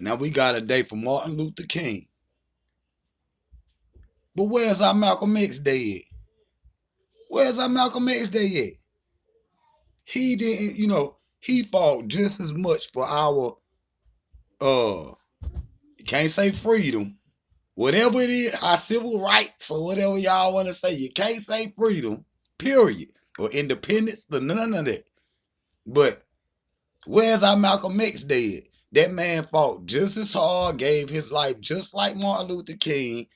Now we got a day for Martin Luther King. But where's our Malcolm X Day at? Where's our Malcolm X Day at? He didn't, he fought just as much for our uh you can't say freedom. Whatever it is, our civil rights or whatever y'all want to say, you can't say freedom, period. Or independence, or none of that. But where's our Malcolm X dead? That man fought just as hard, gave his life just like Martin Luther King.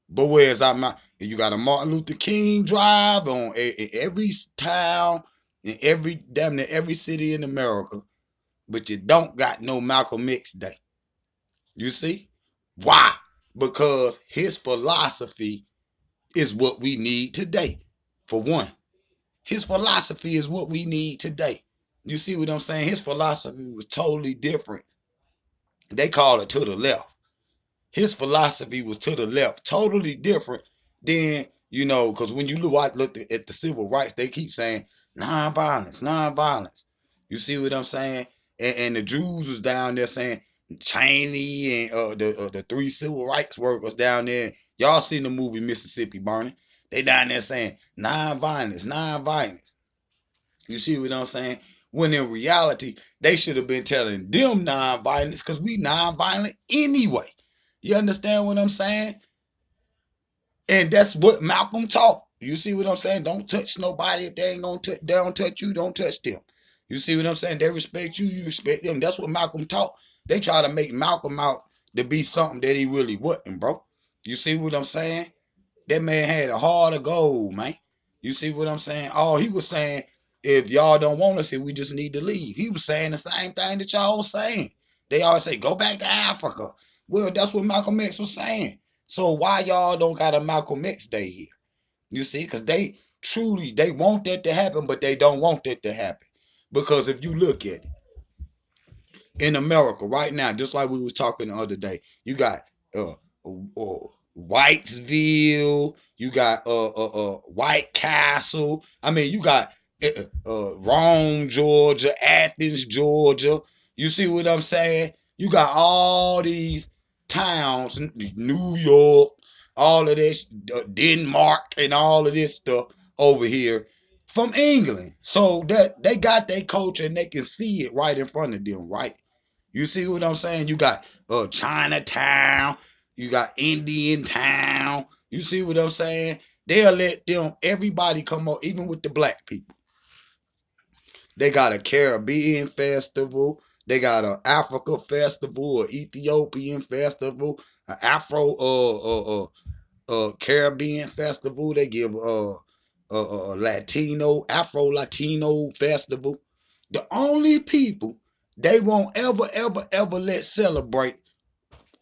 But where's our Malcolm? You got a Martin Luther King drive on every town, in every damn near every city in America, but you don't got no Malcolm X Day. You see? Why? Because his philosophy is what we need today. For one, his philosophy is what we need today. You see what I'm saying? His philosophy was totally different. They call it to the left. His philosophy was to the left, totally different than, because when you look at the civil rights, they keep saying nonviolence, nonviolence. You see what I'm saying? And the Jews was down there saying Cheney and the three civil rights workers down there. Y'all seen the movie Mississippi Burning? They down there saying nonviolence, nonviolence. You see what I'm saying? When in reality, they should have been telling them nonviolence because we nonviolent anyway. You understand what I'm saying? And that's what Malcolm taught. You see what I'm saying? Don't touch nobody if they ain't gonna they don't touch you, don't touch them. You see what I'm saying? They respect you, you respect them. That's what Malcolm taught. They try to make Malcolm out to be something that he really wasn't, bro. You see what I'm saying? That man had a heart of gold, man. You see what I'm saying? All he was saying, if y'all don't want us here, we just need to leave. He was saying the same thing that y'all was saying. They always say, go back to Africa. Well, that's what Malcolm X was saying. So why y'all don't got a Malcolm X Day here? You see, because they want that to happen, but they don't want that to happen. Because if you look at it, in America right now, just like we was talking the other day, you got Whitesville, you got White Castle. I mean, you got Rome, Georgia, Athens, Georgia. You see what I'm saying? You got all these towns, New York, all of this, Denmark, and all of this stuff over here from England. So that they got their culture and they can see it right in front of them, right? You see what I'm saying? You got Chinatown, you got Indian Town. You see what I'm saying? They'll let them everybody come up, even with the black people. They got a Caribbean festival. They got an Africa festival, an Ethiopian festival, an Afro Caribbean festival. They give Latino Afro Latino festival. The only people they won't ever let celebrate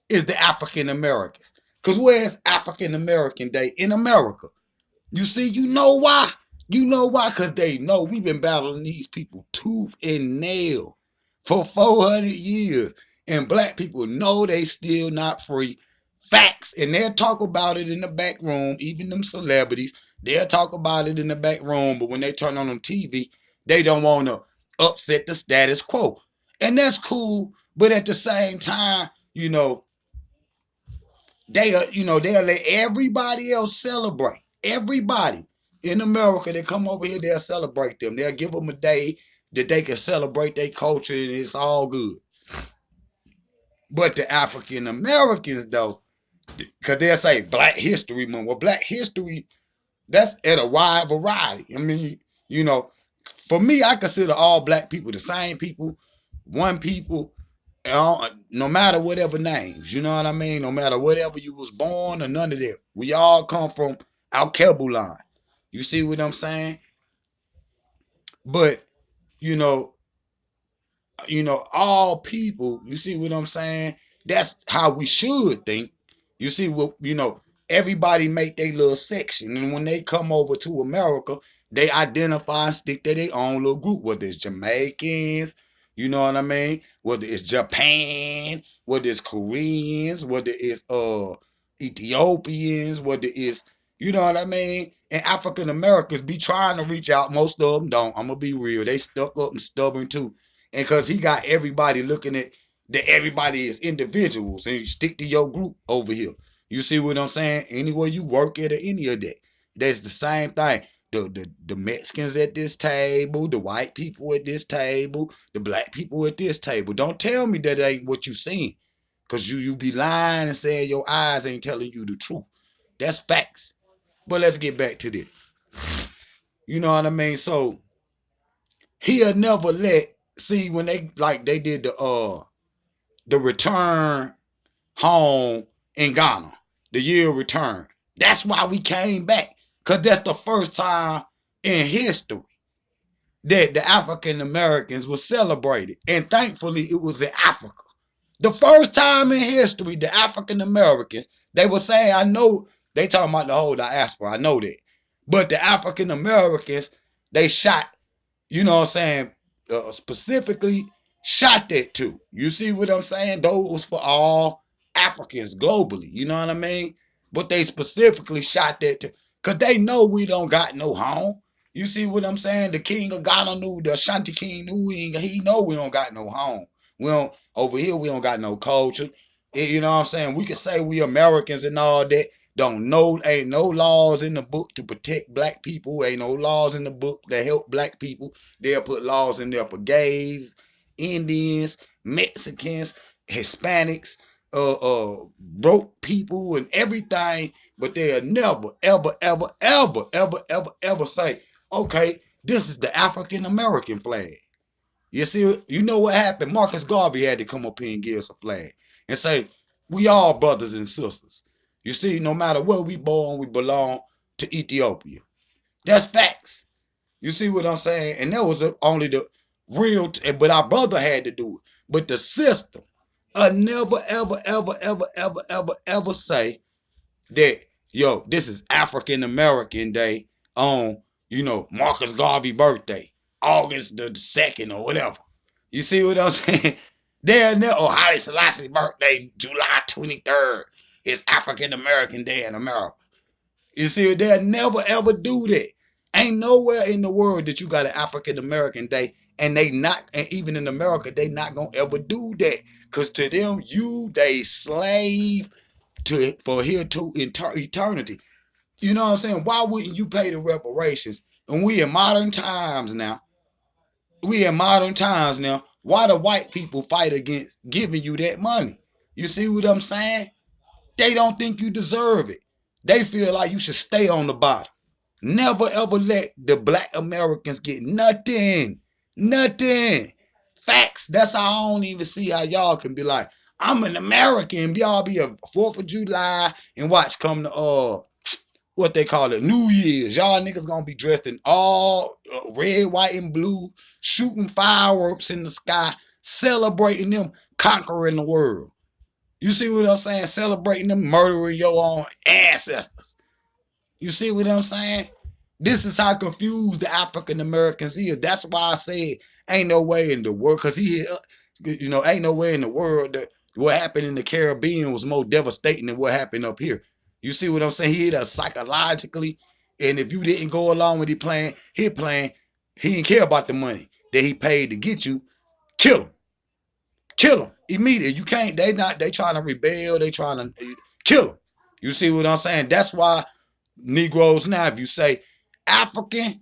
is the African Americans. Cause where's African American Day in America? You see, you know why? You know why? Cause they know we've been battling these people tooth and nail for 400 years, and black people know they still not free. Facts, and they'll talk about it in the back room. Even them celebrities, they'll talk about it in the back room. But when they turn on TV, they don't want to upset the status quo, and that's cool. But at the same time, they'll let everybody else celebrate. Everybody in America that come over here, they'll celebrate them. They'll give them a day that they can celebrate their culture, and it's all good. But the African Americans, though, because they'll say Black History Month. Well, Black History, that's at a wide variety. I mean, you know, for me, I consider all black people the same people, one people, no matter whatever names. You know what I mean? No matter whatever you was born or none of that. We all come from Al Kebulan. You see what I'm saying? But you know, all people. You see what I'm saying? That's how we should think. You see what everybody make their little section, and when they come over to America, they identify and stick to their own little group. Whether it's Jamaicans, you know what I mean? Whether it's Japan, whether it's Koreans, whether it's Ethiopians, whether it's you know what I mean? And African Americans be trying to reach out. Most of them don't. I'm gonna be real. They stuck up and stubborn too. And cause he got everybody looking at that everybody is individuals and you stick to your group over here. You see what I'm saying? Anywhere you work at or any of that, that's the same thing. The Mexicans at this table, the white people at this table, the black people at this table. Don't tell me that ain't what you seen. Cause you be lying and saying your eyes ain't telling you the truth. That's facts. But let's get back to this. You know what I mean? So he'll never let see when they did the return home in Ghana, the year of return. That's why we came back. Cause that's the first time in history that the African Americans were celebrated. And thankfully it was in Africa. The first time in history, the African Americans, they were saying, I know, they talking about the whole diaspora, I know that. But the African Americans, they shot, you know what I'm saying, specifically shot that too. You see what I'm saying? Those for all Africans globally, you know what I mean? But they specifically shot that too. Because they know we don't got no home. You see what I'm saying? The king of Ghana knew, the Ashanti king knew, he know we don't got no home. We don't, over here, we don't got no culture. You know what I'm saying? We can say we Americans and all that. Don't know, ain't no laws in the book to protect black people. Ain't no laws in the book that help black people. They'll put laws in there for gays, Indians, Mexicans, Hispanics, broke people and everything. But they'll never, ever, ever, ever, ever, ever, ever say, okay, this is the African American flag. You see, you know what happened? Marcus Garvey had to come up here and give us a flag and say, we all brothers and sisters. You see, no matter where we born, we belong to Ethiopia. That's facts. You see what I'm saying? And that was only the real, but our brother had to do it. But the system, never, ever, ever, ever, ever, ever, ever say that, yo, this is African American Day on, you know, Marcus Garvey birthday, August the 2nd or whatever. You see what I'm saying? Or Haile Selassie's birthday, July 23rd, is African American Day in America. You see, they'll never ever do that. Ain't nowhere in the world that you got an African American Day, and they not, and even in America, they not gonna ever do that. Cause to them, they slave for here to eternity. You know what I'm saying? Why wouldn't you pay the reparations? And we in modern times now. Why the white people fight against giving you that money? You see what I'm saying? They don't think you deserve it. They feel like you should stay on the bottom. Never ever let the black Americans get nothing. Nothing. Facts. That's how I don't even see how y'all can be like, I'm an American. Y'all be a 4th of July and watch come to what they call it, New Year's. Y'all niggas gonna be dressed in all red, white, and blue, shooting fireworks in the sky, celebrating them conquering the world. You see what I'm saying? Celebrating them murdering your own ancestors. You see what I'm saying? This is how confused the African Americans is. That's why I said ain't no way in the world, because ain't no way in the world that what happened in the Caribbean was more devastating than what happened up here. You see what I'm saying? He hit us psychologically, and if you didn't go along with his plan, he didn't care about the money that he paid to get you. Kill him. Kill them immediately. You can't. They trying to rebel. They trying to kill them. You see what I'm saying? That's why Negroes now, if you say African,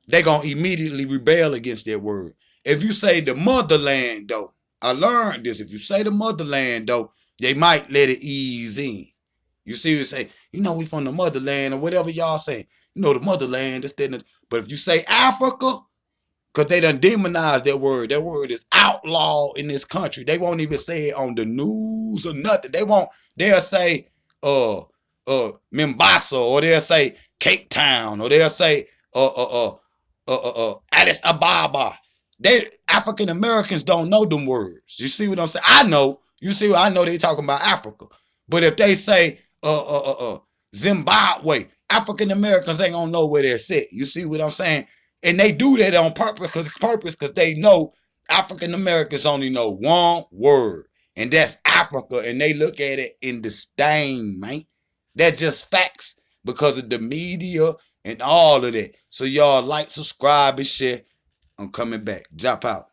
they gonna immediately rebel against that word. If you say the motherland, though, I learned this. If you say the motherland, though, they might let it ease in. You see what I'm saying? You know we from the motherland or whatever y'all saying. You know the motherland, this, that, but if you say Africa, because they done demonized that word. That word is outlawed in this country. They won't even say it on the news or nothing. They'll say Mombasa, or they'll say Cape Town, or they'll say Addis Ababa. African Americans don't know them words. You see what I'm saying? I know. You see what I know, they talking about Africa. But if they say Zimbabwe, African Americans ain't gonna know where they're set. You see what I'm saying? And they do that on purpose because they know African Americans only know one word, and that's Africa, and they look at it in disdain, man. That's just facts because of the media and all of that. So y'all like, subscribe, and share. I'm coming back. Drop out.